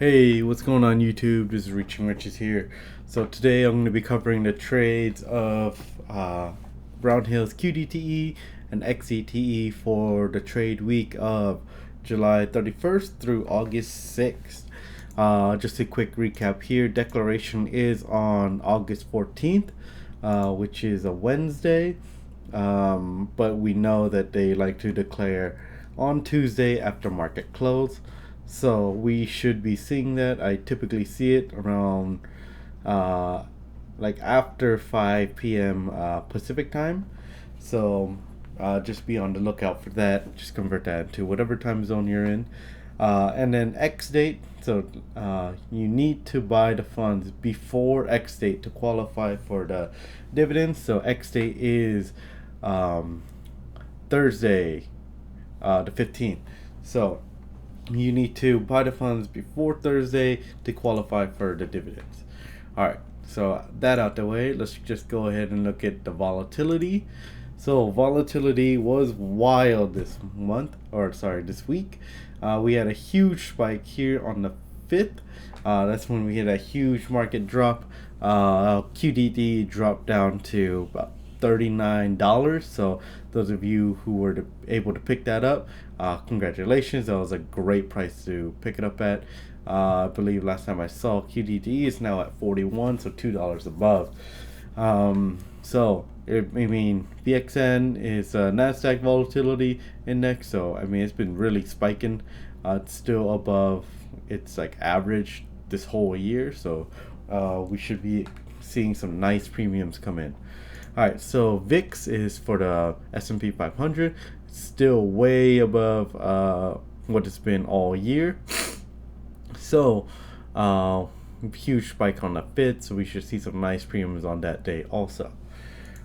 Hey, what's going on YouTube? This is Reaching Riches here. So today I'm going to be covering the trades of RoundHill's QDTE and XDTE for the trade week of July 31st through August 6th. Just a quick recap here. Declaration is on August 14th, which is a Wednesday. But we know that they like to declare on Tuesday after market close. So we should be seeing that. I typically see it around like after 5 p.m. Pacific time. So just be on the lookout for that. Just convert that into whatever time zone you're in. And then X date. So you need to buy the funds before X date to qualify for the dividends. So X date is Thursday, the 15th. So you need to buy the funds before Thursday to qualify for the dividends. Alright, so that out the way, let's just go ahead and look at the volatility. So volatility was wild this week. We had a huge spike here on the 5th. That's when we had a huge market drop. QDTE dropped down to about $39. So those of you who were able to pick that up, congratulations. That was a great price to pick it up at. I believe last time I saw QDTE is now at 41, so $2 above. VXN is a NASDAQ volatility index, so I mean it's been really spiking. It's still above its like average this whole year, so we should be seeing some nice premiums come in. Alright, so VIX is for the S&P 500. It's still way above what it's been all year. So, huge spike on the 5th, so we should see some nice premiums on that day also.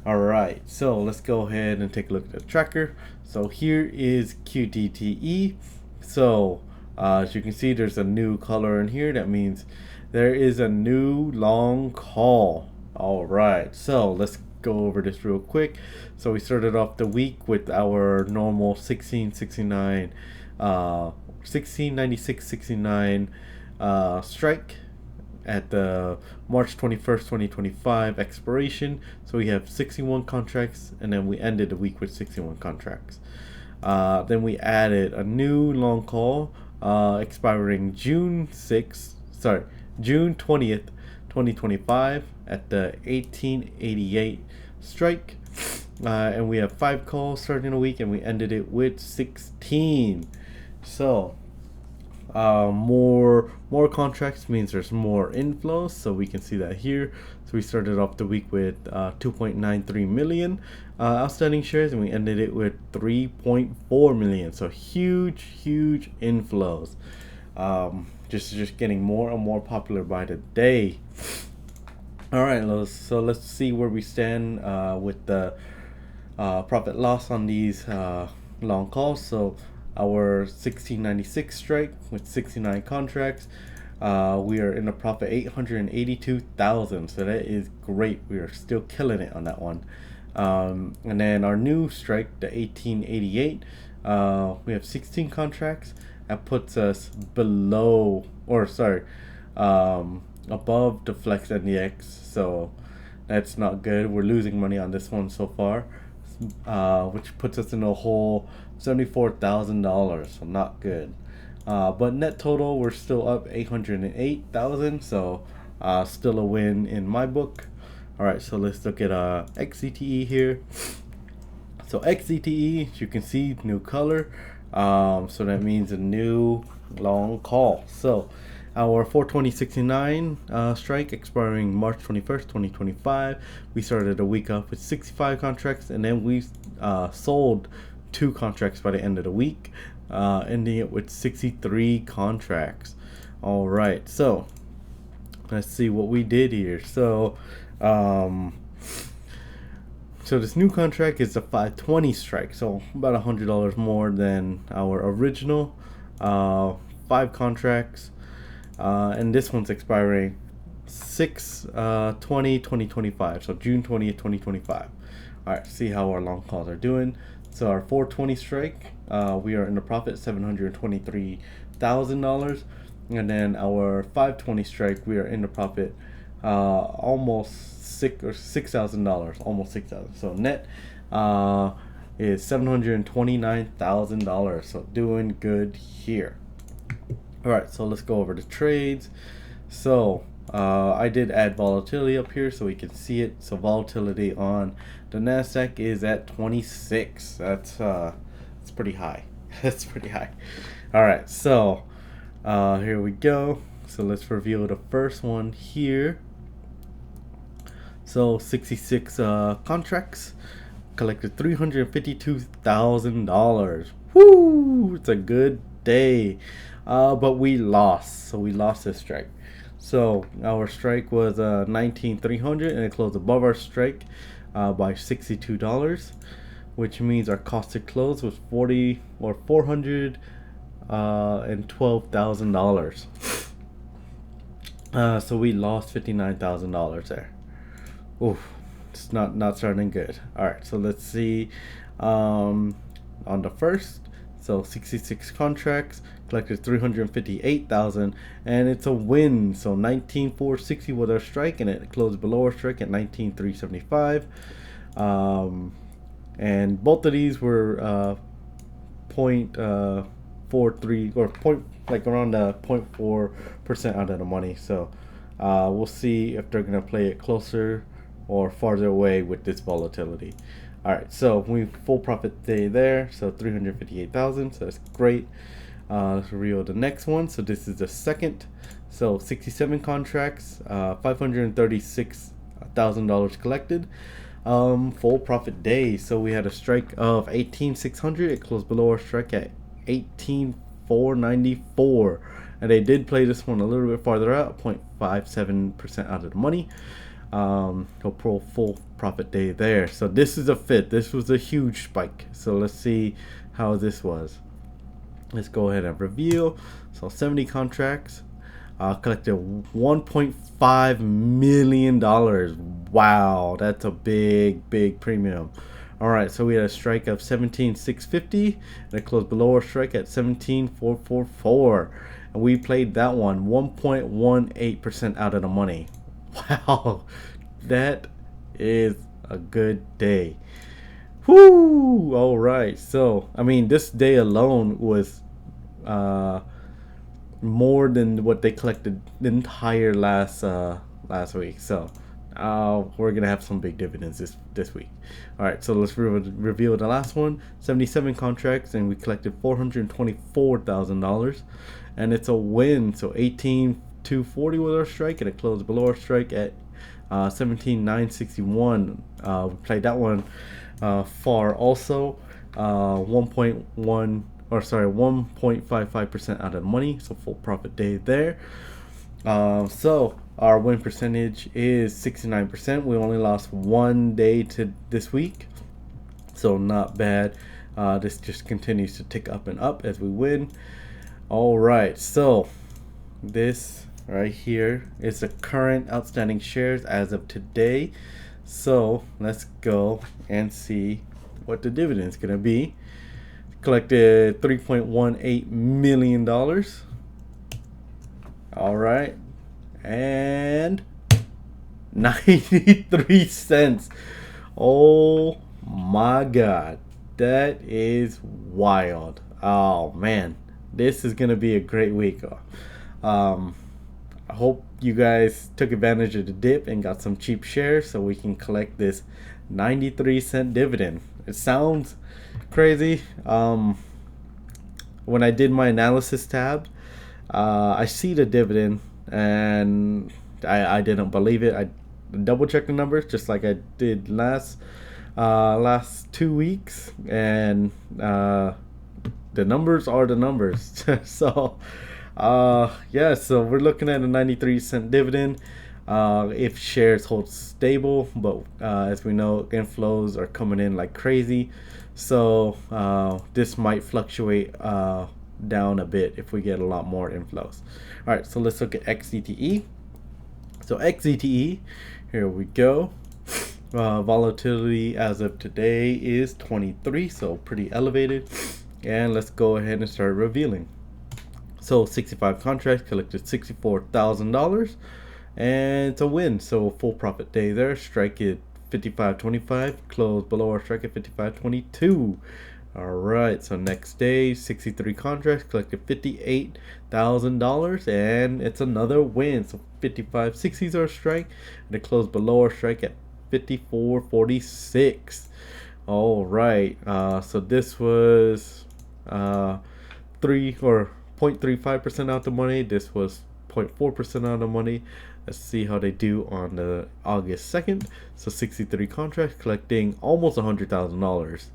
Alright, so let's go ahead and take a look at the tracker. So here is QDTE. So, as you can see, there's a new color in here. That means there is a new long call. Alright, so let's go over this real quick. So we started off the week with our normal 1696.69 strike at the March 21st 2025 expiration. So we have 61 contracts, and then we ended the week with 61 contracts. Then we added a new long call expiring June 20th 2025 at the 1888 strike, and we have 5 calls starting the week, and we ended it with 16. So more contracts means there's more inflows, so we can see that here. So we started off the week with 2.93 million outstanding shares, and we ended it with 3.4 million. So huge inflows. Just getting more and more popular by the day. Alright, so let's see where we stand with the profit loss on these long calls. So our 1696 strike with 69 contracts, we are in a profit 882,000. So that is great. We are still killing it on that one. And then our new strike, the 1888, we have 16 contracts. That puts us above the Flex NDX, so that's not good. We're losing money on this one so far, which puts us in a hole $74,000, so not good. But net total, we're still up 808,000, so still a win in my book. Alright, so let's look at XDTE here. So XDTE, as you can see, new color. So that means a new long call. So our 420.69 strike expiring March 21st 2025. We started a week off with 65 contracts, and then we sold 2 contracts by the end of the week, ending it with 63 contracts. All right, so let's see what we did here. So this new contract is a 520 strike, so about $100 more than our original 5 contracts, and this one's expiring 6/20/2025, so June 20th 2025. All right, see how our long calls are doing. So our 420 strike, we are in the profit $723,000. And then our 520 strike, we are in the profit, almost $6,000, almost 6,000. So net is $729,000. So doing good here. All right, so let's go over the trades. So I did add volatility up here so we can see it. So volatility on the Nasdaq is at 26. That's pretty high. That's pretty high. All right, so here we go. So let's reveal the first one here. So 66 contracts, collected $352,000. Woo! It's a good day, but we lost. So we lost this strike. So our strike was 19,300, and it closed above our strike by $62, which means our cost to close was $412,000. So we lost $59,000 there. Oof, it's not starting good. All right, so let's see on the first. So 66 contracts, collected 358,000, and it's a win. So 19,460 was our strike, and it closed below our strike at 19,375. And both of these were 0.43 or like around 0.4% out of the money. So we'll see if they're gonna play it closer or farther away with this volatility. All right, so we full profit day there, so 358,000. So that's great. Let's reveal the next one. So this is the second. So 67 contracts, $536,000 collected. Full profit day. So we had a strike of 18,600. It closed below our strike at 18,494, and they did play this one a little bit farther out, 0.57% out of the money. Full profit day there. So this is a fit. This was a huge spike. So let's see how this was. Let's go ahead and reveal. So 70 contracts, collected $1.5 million. Wow, that's a big premium. All right, so we had a strike of 17,650, and it closed below our strike at 17,444, and we played that one 1.18% out of the money. Wow, that is a good day. Whoo! All right, so I mean, this day alone was more than what they collected the entire last week. So we're gonna have some big dividends this week. All right, so let's reveal the last one. 77 contracts, and we collected $424,000, and it's a win. So 18,240 was our strike, and it closed below our strike at 17,961. We played that one far also. 1.55% out of the money, so full profit day there. So our win percentage is 69%. We only lost one day to this week, so not bad. This just continues to tick up and up as we win. All right, so this right here is the current outstanding shares as of today. So let's go and see what the dividend is gonna be. Collected $3.18 million. All right, and 93 cents. Oh my God, that is wild. Oh man, this is gonna be a great week. I hope you guys took advantage of the dip and got some cheap shares so we can collect this 93-cent dividend. It sounds crazy. When I did my analysis tab, I see the dividend, and I didn't believe it. I double checked the numbers just like I did last 2 weeks, and the numbers are the numbers. So yeah, so we're looking at a 93-cent dividend if shares hold stable, but as we know, inflows are coming in like crazy, so this might fluctuate down a bit if we get a lot more inflows. All right, so let's look at XDTE. So XDTE, here we go. Volatility as of today is 23, so pretty elevated, and let's go ahead and start revealing. So 65 contracts, collected $64,000, and it's a win. So full profit day there. Strike at 55.25, close below our strike at 55.22. All right, so next day, 63 contracts, collected $58,000, and it's another win. So 55.60 is our strike, and it closed below our strike at 54.46. All right, so this was 0.35% out the money. This was 0.4% out of money. Let's see how they do on the August 2nd. So 63 contracts, collecting almost $100,000.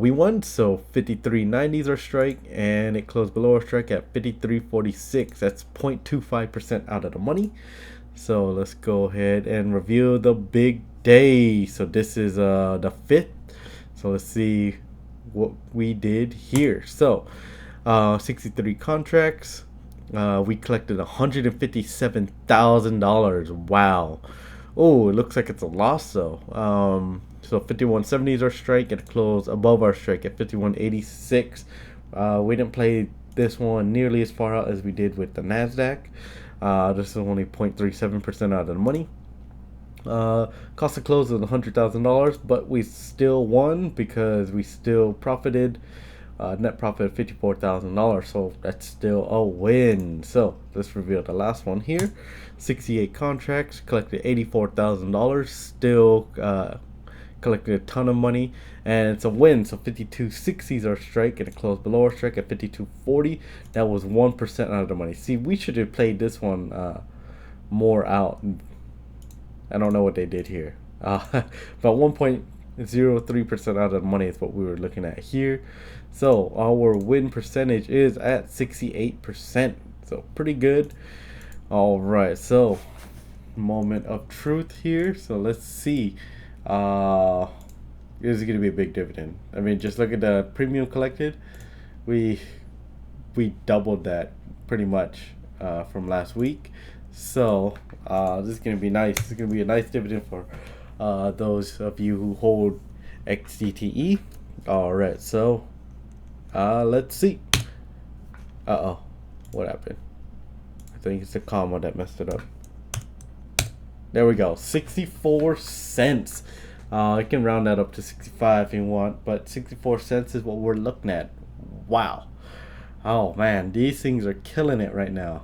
We won. So 53.90 is our strike, and it closed below our strike at 53.46. That's 0.25% out of the money. So let's go ahead and review the big day. So this is the 5th. So let's see what we did here. So 63 contracts. We collected $157,000. Wow. Oh, it looks like it's a loss though. So 51.70 is our strike, and it closed above our strike at 51.86. We didn't play this one nearly as far out as we did with the NASDAQ. This is only 0.37% out of the money. Cost of close is $100,000, but we still won because we still profited. Net profit of $54,000, so that's still a win. So let's reveal the last one here. 68 contracts, collected $84,000, still collected a ton of money, and it's a win. So 52.60 is our strike, and it closed below our strike at 52.40. That was 1% out of the money. See, we should have played this one more out. I don't know what they did here, but 1.03% out of the money is what we were looking at here. So our win percentage is at 68%, so pretty good. All right, so moment of truth here. So let's see. This is going to be a big dividend. I mean, just look at the premium collected. We doubled that pretty much from last week. So this is going to be nice. It's going to be a nice dividend for those of you who hold XDTE. All right, so let's see. What happened? I think it's the comma that messed it up. There we go, 64 cents. I can round that up to 65 if you want, but 64 cents is what we're looking at. Wow. Oh man, these things are killing it right now.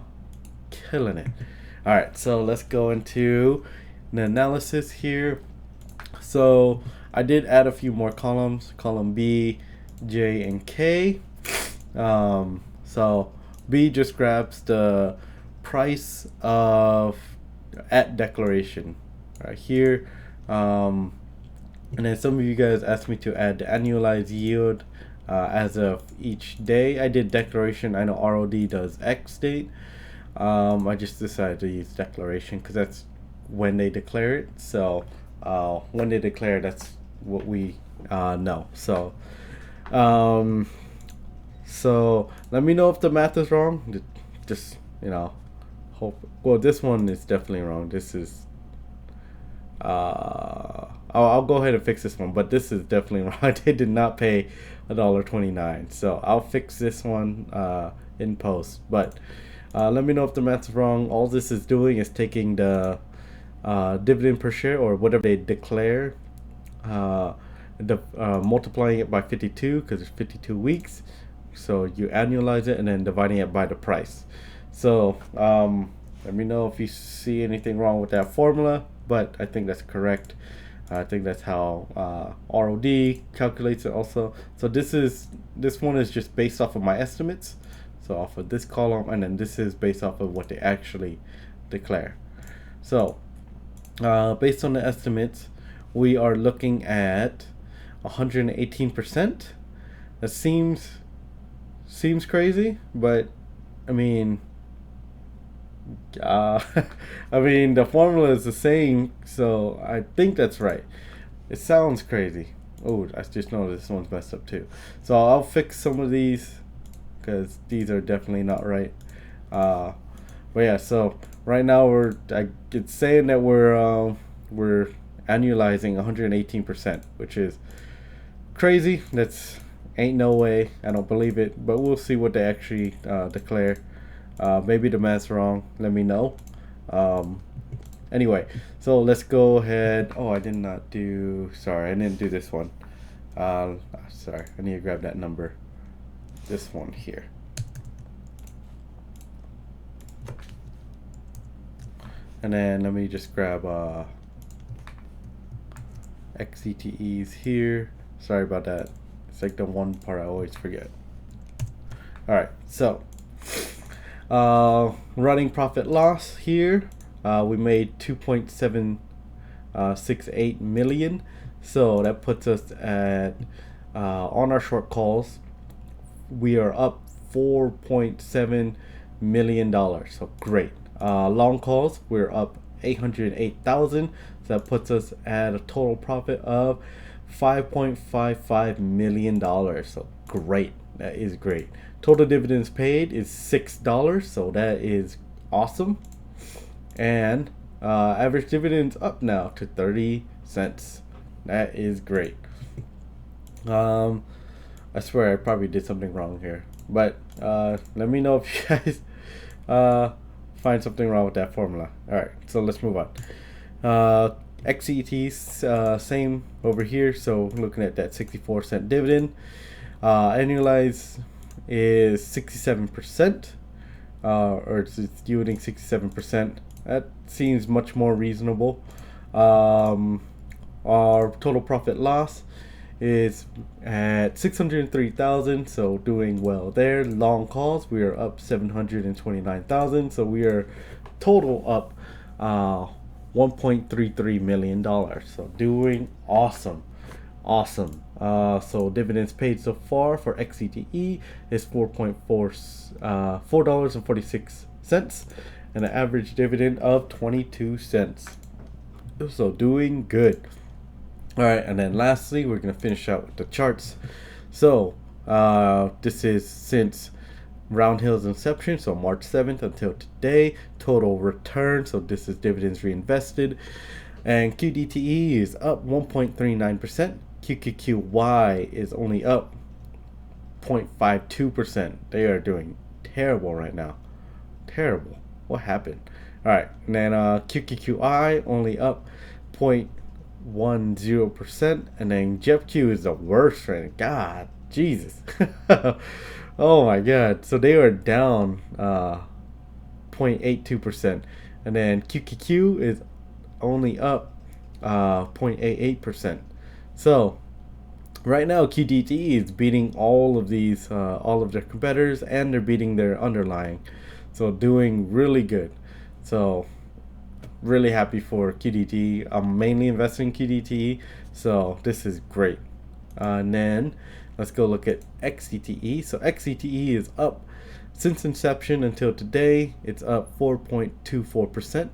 Killing it. All right, so let's go into the analysis here. So I did add a few more columns, column B, J, and K. So B just grabs the price of at declaration right here. And then some of you guys asked me to add the annualized yield as of each day. I did declaration. I know ROD does X date. I just decided to use declaration because that's when they declare it. So when they declare, that's what we know. So so let me know if the math is wrong. Just hope. Well, this one is definitely wrong. This is I'll go ahead and fix this one, but this is definitely wrong. They did not pay $1.29, so I'll fix this one in post. But let me know if the math's wrong. All this is doing is taking the dividend per share or whatever they declare, multiplying it by 52 because it's 52 weeks. So you annualize it and then dividing it by the price. So let me know if you see anything wrong with that formula, but I think that's correct. I think that's how ROD calculates it also. So this one is just based off of my estimates. So off of this column, and then this is based off of what they actually declare. So based on the estimates, we are looking at 118%. That seems crazy, but I mean, I mean the formula is the same, so I think that's right. It sounds crazy. Oh, I just noticed this one's messed up too. So I'll fix some of these because these are definitely not right. But yeah, so right now it's saying that we're annualizing 118%, which is crazy. That's Ain't no way. I don't believe it, but we'll see what they actually declare. Maybe the math's wrong. Let me know. Anyway, so let's go ahead. Oh, I did not do. Sorry, I didn't do this one. Sorry, I need to grab that number. This one here. And then let me just grab XDTEs here. Sorry about that. It's like the one part I always forget. Alright, so running profit loss here. We made 2.768 million. So that puts us at on our short calls, we are up $4.7 million. So great. Long calls, we're up 808,000. So that puts us at a total profit of $5.55 million. So great. That is great. Total dividends paid is $6. So that is awesome. And average dividends up now to 30 cents. That is great. I swear I probably did something wrong here, but let me know if you guys find something wrong with that formula. Alright, so let's move on. XDTE, same over here. So looking at that 64-cent dividend, annualized is 67%, or it's yielding 67%. That seems much more reasonable. Our total profit loss is at 603,000, so doing well there. Long calls, we are up 729,000, so we are total up $1.33 million. So doing awesome. So dividends paid so far for XDTE is $4.46, and an average dividend of 22 cents. So doing good. All right, and then lastly, we're gonna finish out with the charts. So this is since RoundHill's inception, so March 7th until today. Total return, so this is dividends reinvested, and QDTE is up 1.39%. QQQY is only up 0.52%. They are doing terrible right now. Terrible. What happened? All right, and then QQQI only up 0.10%, and then JEPQ is the worst right now. God, Jesus. Oh my God. So they are down 0.82%, and then QQQ is only up 0.88%. So right now QDTE is beating all of these all of their competitors, and they're beating their underlying. So doing really good. So really happy for QDTE. I'm mainly investing in QDTE, so this is great. And then let's go look at XDTE. So XDTE is up since inception until today. It's up 4.24%.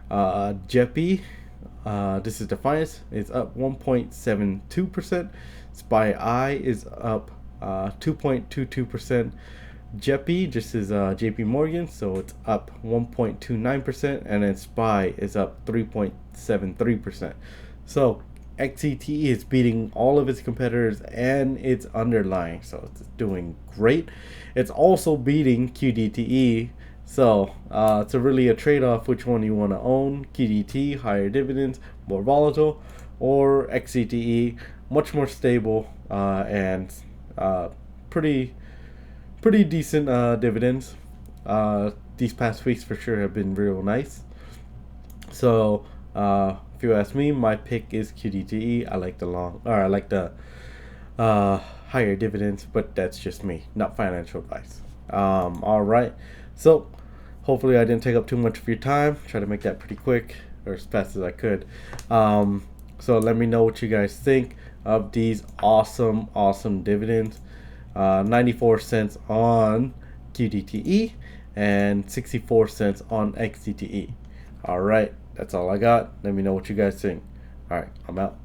JEPI, this is the finest, is up 1.72%. SPY is up 2.22%. JEPI, just is JP Morgan, so it's up 1.29%, and then SPY is up 3.73%. So XDTE is beating all of its competitors and its underlying, so it's doing great. It's also beating QDTE, so it's really a trade-off which one you want to own. QDTE, higher dividends, more volatile, or XDTE, much more stable and pretty decent dividends. These past weeks for sure have been real nice. So if you ask me, my pick is QDTE. I like the higher dividends, but that's just me, not financial advice. All right, so hopefully I didn't take up too much of your time. Try to make that pretty quick, or as fast as I could. So let me know what you guys think of these awesome dividends. 94 cents on QDTE and 64 cents on XDTE. All right, that's all I got. Let me know what you guys think. All right, I'm out.